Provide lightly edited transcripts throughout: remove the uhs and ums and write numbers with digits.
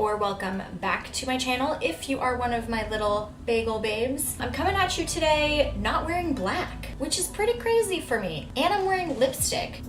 or welcome back to my channel if you are one of my little bagel babes. I'm coming at you today not wearing black, which is pretty crazy for me. And I'm wearing lipstick.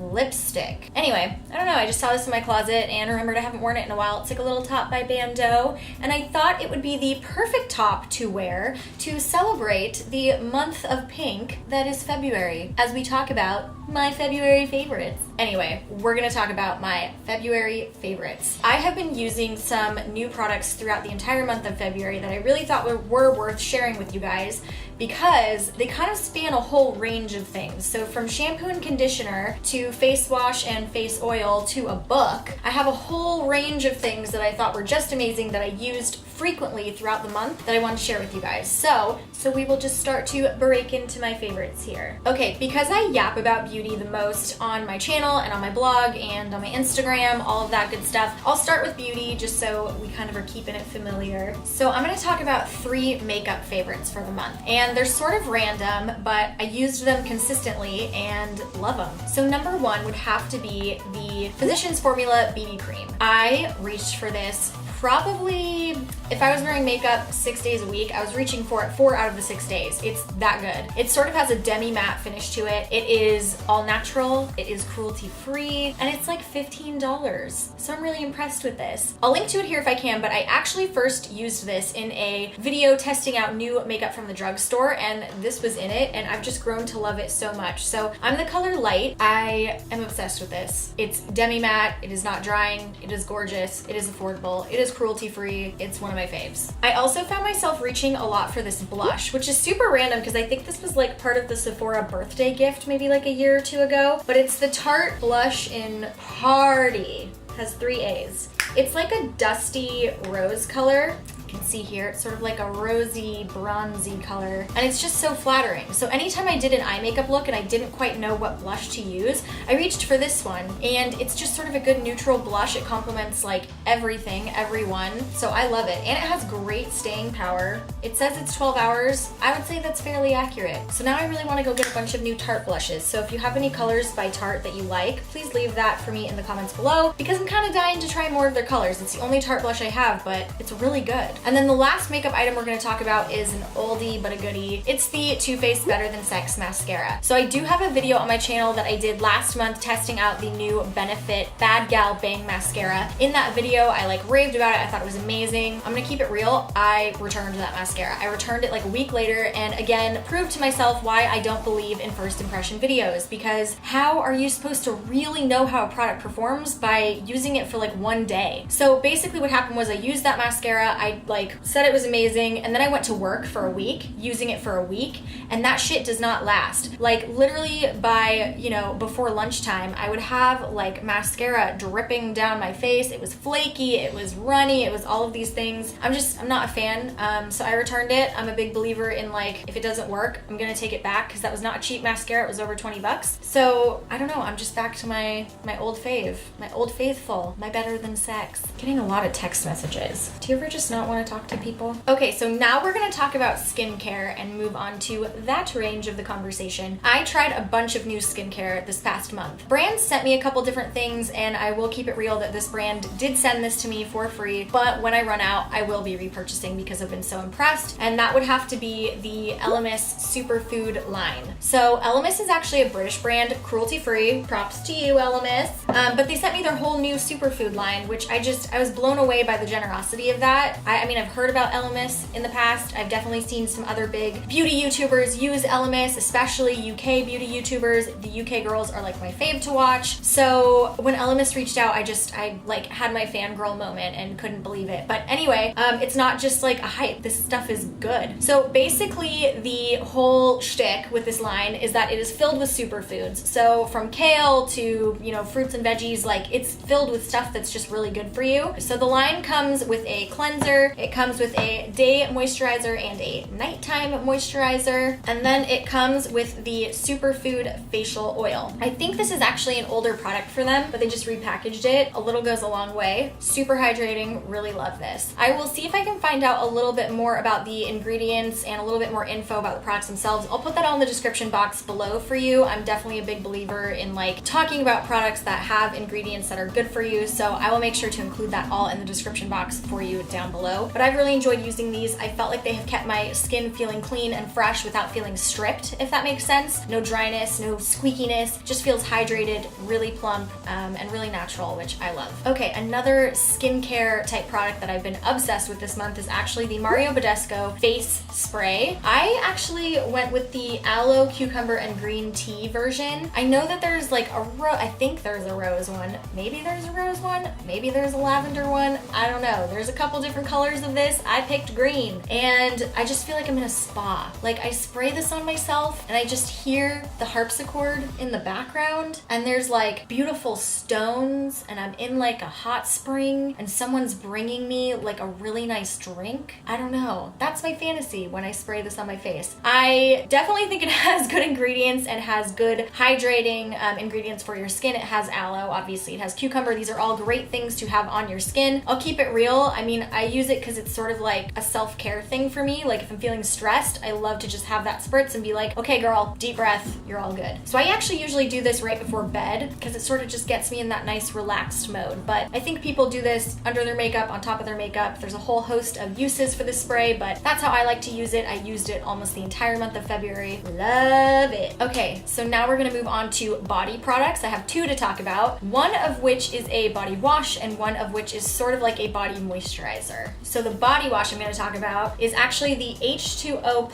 Anyway, I don't know, I just saw this in my closet and remembered I haven't worn it in a while. It's like a little top by Bando, and I thought it would be the perfect top to wear to celebrate the month of pink that is February, as we talk about my February favorites. Anyway, we're gonna talk about my February favorites. I have been using some new products throughout the entire month of February that I really thought were worth sharing with you guys because they kind of span a whole range of things. So from shampoo and conditioner to face wash and face oil to a book, I have a whole range of things that I thought were just amazing that I used frequently throughout the month that I want to share with you guys. So we will just start to break into my favorites here. Okay, because I yap about beauty the most on my channel and on my blog and on my Instagram, all of that good stuff, I'll start with beauty just so we kind of are keeping it familiar. So I'm going to talk about 3 makeup favorites for the month. And they're sort of random, but I used them consistently and love them. So number 1 would have to be the Physicians Formula BB Cream. I reached for this probably, if I was wearing makeup 6 days a week, I was reaching for it 4 out of the 6 days. It's that good. It sort of has a demi-matte finish to it. It is all natural, it is cruelty-free, and it's like $15. So I'm really impressed with this. I'll link to it here if I can, but I actually first used this in a video testing out new makeup from the drugstore, and this was in it, and I've just grown to love it so much. So I'm the color light. I am obsessed with this. It's demi-matte, it is not drying, it is gorgeous, it is affordable, it is cruelty-free. It's one of my faves. I also found myself reaching a lot for this blush, which is super random because I think this was like part of the Sephora birthday gift maybe like a year or 2 ago, but it's the Tarte blush in Party. It has 3 A's. It's like a dusty rose color. You can see here, it's sort of like a rosy, bronzy color, and it's just so flattering. So anytime I did an eye makeup look and I didn't quite know what blush to use, I reached for this one, and it's just sort of a good neutral blush. It complements like everything, everyone, so I love it. And it has great staying power. It says it's 12 hours. I would say that's fairly accurate. So now I really want to go get a bunch of new Tarte blushes. So if you have any colors by Tarte that you like, please leave that for me in the comments below, because I'm kind of dying to try more of their colors. It's the only Tarte blush I have, but it's really good. And then the last makeup item we're going to talk about is an oldie but a goodie. It's the Too Faced Better Than Sex mascara. So I do have a video on my channel that I did last month testing out the new Benefit Bad Gal Bang mascara. In that video, I like raved about it. I thought it was amazing. I'm going to keep it real. I returned that mascara. I returned it like a week later, and again proved to myself why I don't believe in first impression videos, because how are you supposed to really know how a product performs by using it for like 1 day? So basically what happened was I used that mascara. I like said it was amazing, and then I went to work for a week using it for a week, and that shit does not last. Like literally by, you know, before lunchtime, I would have like mascara dripping down my face. It was flaky, it was runny, it was all of these things. I'm not a fan, so I returned it. I'm a big believer in like, if it doesn't work, I'm gonna take it back, because that was not a cheap mascara. It was over 20 bucks. So I don't know, I'm just back to my old fave, my old faithful, my Better Than Sex. Getting a lot of text messages. Do you ever just not want to talk to people? Okay, so now we're gonna talk about skincare and move on to that range of the conversation. I tried a bunch of new skincare this past month. Brands sent me a couple different things, and I will keep it real that this brand did send this to me for free, but when I run out, I will be repurchasing because I've been so impressed, and that would have to be the Elemis Superfood line. So Elemis is actually a British brand, cruelty-free. Props to you, Elemis. But they sent me their whole new superfood line, which I was blown away by the generosity of that. I mean, I've heard about Elemis in the past. I've definitely seen some other big beauty YouTubers use Elemis, especially UK beauty YouTubers. The UK girls are like my fave to watch. So when Elemis reached out, I like had my fangirl moment and couldn't believe it. But anyway, it's not just like a hype. This stuff is good. So basically the whole shtick with this line is that it is filled with superfoods. So from kale to, you know, fruits and veggies, like it's filled with stuff that's just really good for you. So the line comes with a cleanser, It comes with a day moisturizer and a nighttime moisturizer. And then it comes with the Superfood facial oil. I think this is actually an older product for them, but they just repackaged it. A little goes a long way. Super hydrating, really love this. I will see if I can find out a little bit more about the ingredients and a little bit more info about the products themselves. I'll put that all in the description box below for you. I'm definitely a big believer in like talking about products that have ingredients that are good for you, so I will make sure to include that all in the description box for you down below. But I've really enjoyed using these. I felt like they have kept my skin feeling clean and fresh without feeling stripped, if that makes sense. No dryness, no squeakiness, just feels hydrated, really plump, and really natural, which I love. Okay, another skincare type product that I've been obsessed with this month is actually the Badescu face spray. I actually went with the aloe, cucumber, and green tea version. I know that there's like I think there's a rose one. Maybe there's a rose one. Maybe there's a lavender one. I don't know. There's a couple different colors of this. I picked green, and I just feel like I'm in a spa. Like, I spray this on myself and I just hear the harpsichord in the background, and there's like beautiful stones, and I'm in like a hot spring, and someone's bringing me like a really nice drink. I don't know. That's my fantasy when I spray this on my face. I definitely think it has good ingredients and has good hydrating ingredients for your skin. It has aloe, obviously. It has cucumber. These are all great things to have on your skin. I'll keep it real. I mean, I use it because it's sort of like a self-care thing for me. Like, if I'm feeling stressed, I love to just have that spritz and be like, okay, girl, deep breath, you're all good. So I actually usually do this right before bed because it sort of just gets me in that nice relaxed mode. But I think people do this under their makeup, on top of their makeup. There's a whole host of uses for this spray, but that's how I like to use it. I used it almost the entire month of February. Love it. Okay, so now we're gonna move on to body products. I have two to talk about, one of which is a body wash and one of which is sort of like a body moisturizer. So the body wash I'm gonna talk about is actually the H2O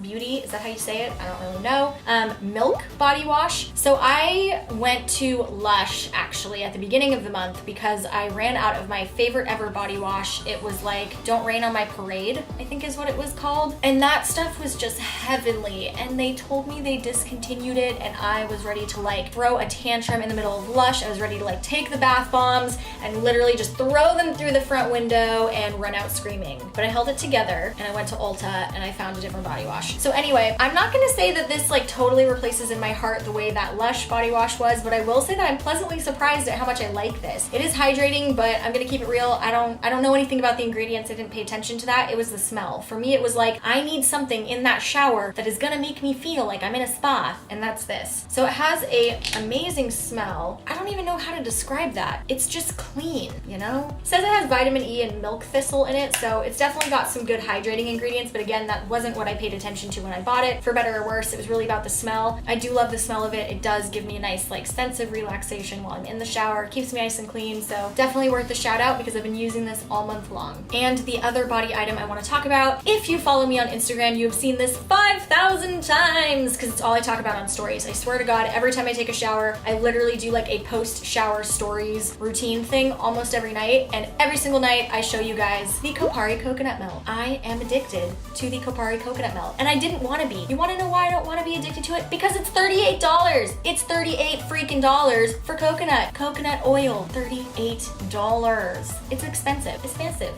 Beauty. Is that how you say it? I don't really know. Milk body wash. So I went to Lush actually at the beginning of the month because I ran out of my favorite ever body wash. It was like Don't Rain on My Parade, I think is what it was called. And that stuff was just heavenly. And they told me they discontinued it, and I was ready to like throw a tantrum in the middle of Lush. I was ready to like take the bath bombs and literally just throw them through the front window and run out screaming. But I held it together and I went to Ulta and I found a different body wash. So anyway, I'm not gonna say that this like totally replaces in my heart the way that Lush body wash was, but I will say that I'm pleasantly surprised at how much I like this. It is hydrating, but I'm gonna keep it real. I don't know anything about the ingredients. I didn't pay attention to that. It was the smell. For me, it was like, I need something in that shower that is gonna make me feel like I'm in a spa, and that's this. So it has a amazing smell. I don't even know how to describe that. It's just clean, you know? It says it has vitamin E and milk thistle in it, so it's definitely got some good hydrating ingredients, but again, that wasn't what I paid attention to when I bought it. For better or worse, it was really about the smell. I do love the smell of it. It does give me a nice like sense of relaxation while I'm in the shower. It keeps me nice and clean, so definitely worth the shout out because I've been using this all month long. And the other body item I want to talk about, if you follow me on Instagram, you have seen this 5,000 times because it's all I talk about on stories. I swear to God, every time I take a shower, I literally do like a post-shower stories routine thing almost every night, and every single night I show you guys the Kopari coconut milk. I am addicted to the Kopari coconut milk, and I didn't want to be. You want to know why I don't want to be addicted to it? Because it's $38. It's 38 freaking dollars for coconut oil. $38. It's expensive,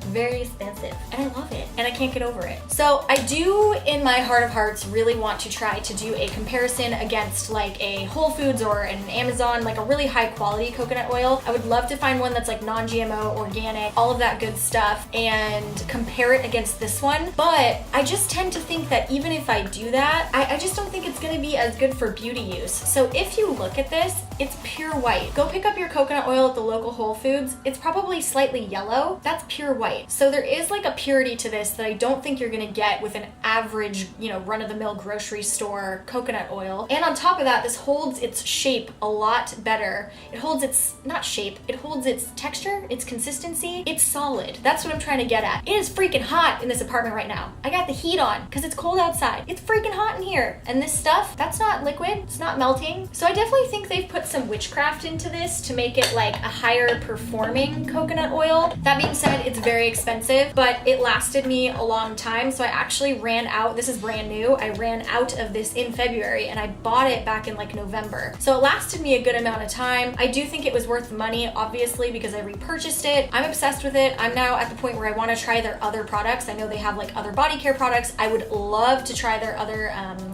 very expensive, and I love it, and I can't get over it. So I do, in my heart of hearts, really want to try to do a comparison against like a Whole Foods or an Amazon, like a really high quality coconut oil. I would love to find one that's like non-GMO, organic, all of that good stuff, and compare it against this one. But I just tend to think that even if I do that, I just don't think it's gonna be as good for beauty use. So if you look at this, it's pure white. Go pick up your coconut oil at the local Whole Foods. It's probably slightly yellow. That's pure white. So there is like a purity to this that I don't think you're gonna get with an average, you know, run-of-the-mill grocery store coconut oil. And on top of that, this holds its shape a lot better. It holds its, not shape, it holds its texture, its consistency. It's solid. That's what I'm trying to get at. It is freaking hot in this apartment right now. I got the heat on because it's cold outside. It's freaking hot in here. And this stuff, that's not liquid. It's not melting. So I definitely think they've put some witchcraft into this to make it like a higher performing coconut oil. That being said, it's very expensive, but it lasted me a long time. So I actually ran out. This is brand new. I ran out of this in February and I bought it back in like November. So it lasted me a good amount of time. I do think it was worth the money, obviously, because I repurchased it. I'm obsessed with it. I'm now at the point point where I want to try their other products. I know they have like other body care products. I would love to try their other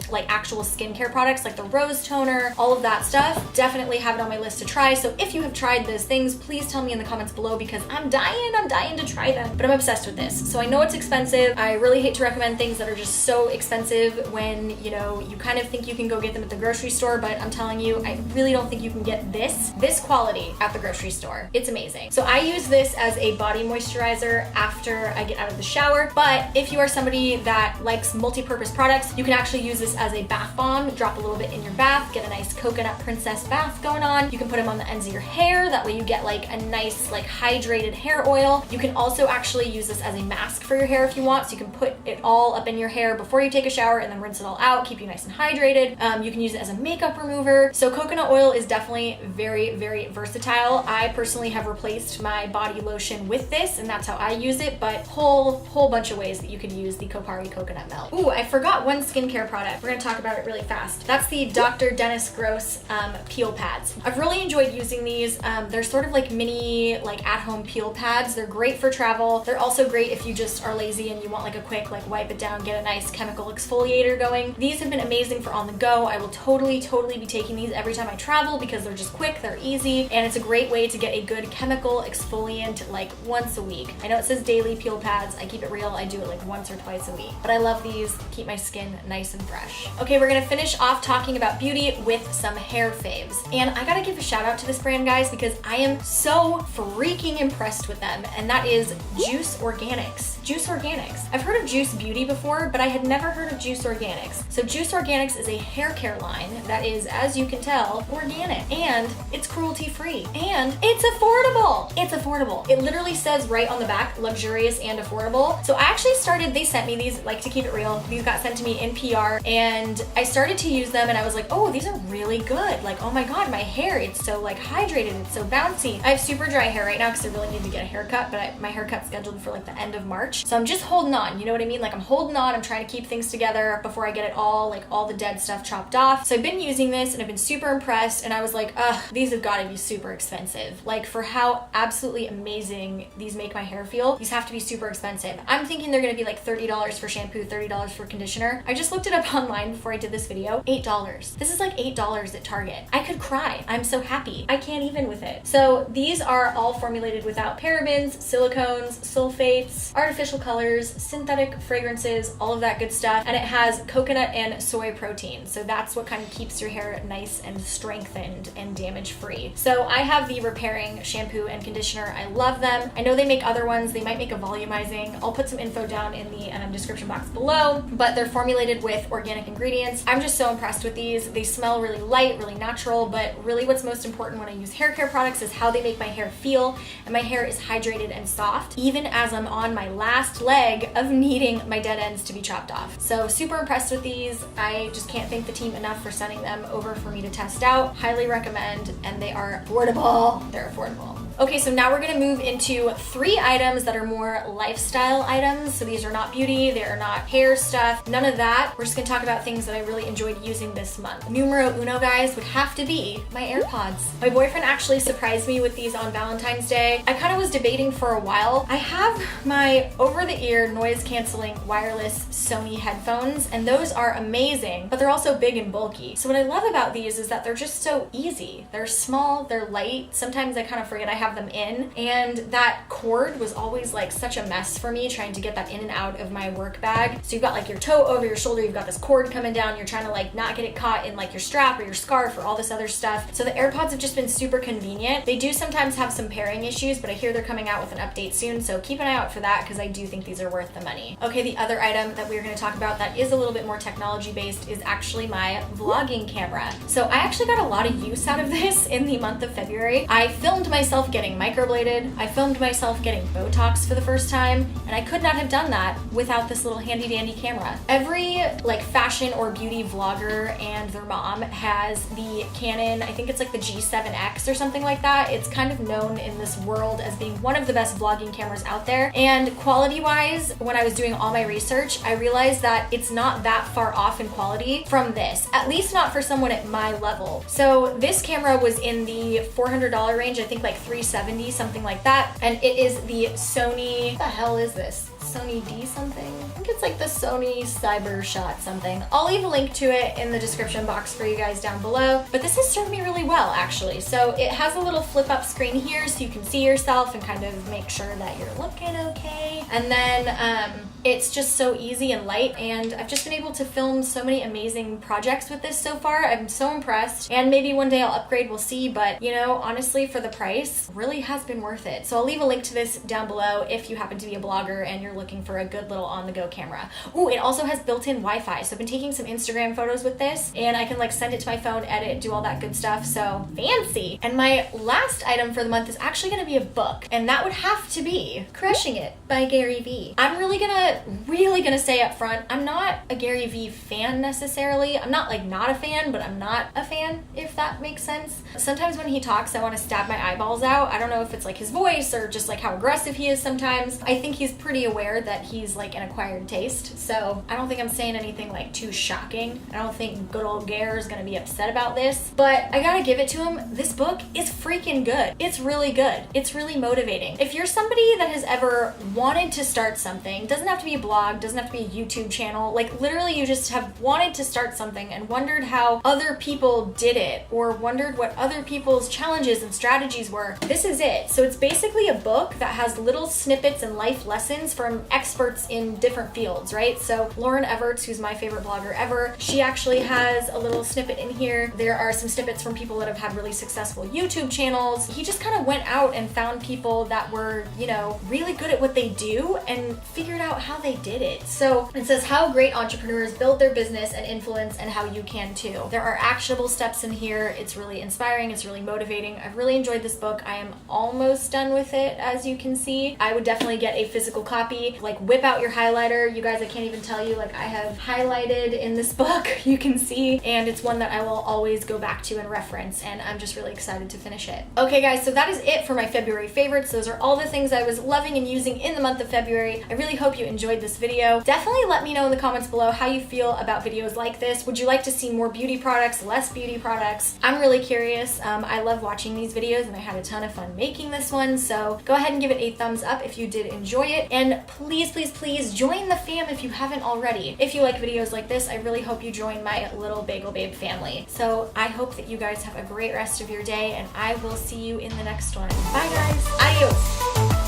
like actual skincare products, like the rose toner, all of that stuff. Definitely have it on my list to try. So if you have tried those things, please tell me in the comments below, because I'm dying to try them. But I'm obsessed with this. So I know it's expensive. I really hate to recommend things that are just so expensive when, you know, you kind of think you can go get them at the grocery store, but I'm telling you, I really don't think you can get this quality at the grocery store. It's amazing. So I use this as a body moisturizer after I get out of the shower. But if you are somebody that likes multi-purpose products, you can actually use this as a bath bomb. Drop a little bit in your bath, get a nice coconut princess bath going on. You can put them on the ends of your hair. That way you get like a nice like hydrated hair oil. You can also actually use this as a mask for your hair if you want. So you can put it all up in your hair before you take a shower and then rinse it all out, keep you nice and hydrated. You can use it as a makeup remover. So coconut oil is definitely very, very versatile. I personally have replaced my body lotion with this, and that's how I use it, but whole bunch of ways that you could use the Kopari coconut milk. Ooh, I forgot one skincare product. We're gonna talk about it really fast. That's the Dr. Dennis Gross peel pads. I've really enjoyed using these. They're sort of like mini, like at-home peel pads. They're great for travel. They're also great if you just are lazy and you want like a quick like wipe it down, get a nice chemical exfoliator going. These have been amazing for on the go. I will totally be taking these every time I travel because they're just quick, they're easy, and it's a great way to get a good chemical exfoliant like once a week. I know it says daily peel pads. I keep it real. I do it like once or twice a week, but I love these. Keep my skin nice and fresh. Okay, we're gonna finish off talking about beauty with some hair faves. And I gotta give a shout out to this brand, guys, because I am so freaking impressed with them, and that is Juice Organics. Juice Organics. I've heard of Juice Beauty before, but I had never heard of Juice Organics. So Juice Organics is a hair care line that is, as you can tell, organic, and it's cruelty-free, and it's affordable. It's affordable. It literally says right on the back, luxurious and affordable. So I actually started, they sent me these, like, to keep it real, these got sent to me in PR, and I started to use them, and I was like, oh, these are really good. Like, oh my God, my hair, it's so like hydrated, it's so bouncy. I have super dry hair right now because I really need to get a haircut, but my haircut's scheduled for like the end of March. So I'm just holding on, you know what I mean? Like I'm holding on, I'm trying to keep things together before I get it all, like all the dead stuff chopped off. So I've been using this and I've been super impressed, and I was like, ugh, these have got to be super expensive. Like for how absolutely amazing these make my hair feel, these have to be super expensive. I'm thinking they're gonna be like $30 for shampoo, $30 for conditioner. I just looked it up online before I did this video, $8. This is like $8 at Target. I could cry. I'm so happy. I can't even with it. So these are all formulated without parabens, silicones, sulfates, artificial colors, synthetic fragrances, all of that good stuff. And it has coconut and soy protein. So that's what kind of keeps your hair nice and strengthened and damage free. So I have the repairing shampoo and conditioner. I love them. I know they make other ones. They might make a volumizing. I'll put some info down in the description box below, but they're formulated with organic ingredients. I'm just so impressed with these. They smell really light, really natural, but really what's most important when I use hair care products is how they make my hair feel. And my hair is hydrated and soft, even as I'm on my last leg of needing my dead ends to be chopped off. So super impressed with these. I just can't thank the team enough for sending them over for me to test out. Highly recommend, and they are affordable. They're affordable. Okay, so now we're gonna move into 3 items that are more lifestyle items. So these are not beauty, they are not hair stuff, none of that. We're just gonna talk about things that I really enjoyed using this month. Numero uno, guys, would have to be my AirPods. My boyfriend actually surprised me with these on Valentine's Day. I kind of was debating for a while. I have my over-the-ear noise-canceling wireless Sony headphones, and those are amazing, but they're also big and bulky. So what I love about these is that they're just so easy. They're small, they're light. Sometimes I kind of forget I have them in, and that cord was always like such a mess for me trying to get that in and out of my work bag. So you've got like your toe over your shoulder, you've got this cord coming down, you're trying to like not get it caught in like your strap or your scarf or all this other stuff. So the AirPods have just been super convenient. They do sometimes have some pairing issues, but I hear they're coming out with an update soon, so keep an eye out for that because I do think these are worth the money. Okay, the other item that we're going to talk about that is a little bit more technology based is actually my vlogging camera. So I actually got a lot of use out of this in the month of February. I filmed myself getting microbladed. I filmed myself getting Botox for the first time, and I could not have done that without this little handy dandy camera. Every like fashion or beauty vlogger and their mom has the Canon, I think it's like the G7X or something like that. It's kind of known in this world as being one of the best vlogging cameras out there. And quality wise, when I was doing all my research, I realized that it's not that far off in quality from this, at least not for someone at my level. So this camera was in the $400 range, I think like $370, something like that. And it is the Sony, what the hell is this? Sony D something? I think it's like the Sony Cyber Shot something. I'll leave a link to it in the description box for you guys down below, but this has served me really well actually. So it has a little flip up screen here so you can see yourself and kind of make sure that you're looking okay. And then it's just so easy and light, and I've just been able to film so many amazing projects with this so far. I'm so impressed, and maybe one day I'll upgrade, we'll see, but you know, honestly, for the price, really has been worth it. So I'll leave a link to this down below if you happen to be a blogger and you're looking for a good little on-the-go camera. Ooh, it also has built-in Wi-Fi, so I've been taking some Instagram photos with this, and I can like send it to my phone, edit, do all that good stuff, so fancy. And my last item for the month is actually gonna be a book, and that would have to be Crushing It by Gary Vee. I'm really gonna say up front, I'm not a Gary Vee fan necessarily. I'm not like not a fan, but I'm not a fan, if that makes sense. Sometimes when he talks, I want to stab my eyeballs out. I don't know if it's like his voice or just like how aggressive he is sometimes. I think he's pretty aware that he's like an acquired taste, so I don't think I'm saying anything like too shocking. I don't think good old Gare is gonna be upset about this, but I gotta give it to him. This book is freaking good. It's really good. It's really motivating. If you're somebody that has ever wanted to start something, doesn't have to be a blog, doesn't have to be a YouTube channel, like literally you just have wanted to start something and wondered how other people did it or wondered what other people's challenges and strategies were, this is it. So it's basically a book that has little snippets and life lessons from experts in different fields, right? So Lauren Everts, who's my favorite blogger ever, she actually has a little snippet in here. There are some snippets from people that have had really successful YouTube channels. He just kind of went out and found people that were, you know, really good at what they do and figured out how they did it. So it says how great entrepreneurs build their business and influence and how you can too. There are actionable steps in here. It's really inspiring. It's really motivating. I've really enjoyed this book. I am almost done with it, as you can see. I would definitely get a physical copy. Like whip out your highlighter. You guys, I can't even tell you, like I have highlighted in this book, you can see, and it's one that I will always go back to and reference, and I'm just really excited to finish it. Okay guys, so that is it for my February favorites. Those are all the things I was loving and using in the month of February. I really hope you enjoyed this video. Definitely let me know in the comments below how you feel about videos like this. Would you like to see more beauty products, less beauty products? I'm really curious. I love watching these videos and I had a ton of fun making this one, so go ahead and give it a thumbs up if you did enjoy it, and please, please, please join the fam if you haven't already. If you like videos like this, I really hope you join my little Bagel Babe family. So I hope that you guys have a great rest of your day, and I will see you in the next one. Bye guys. Adios.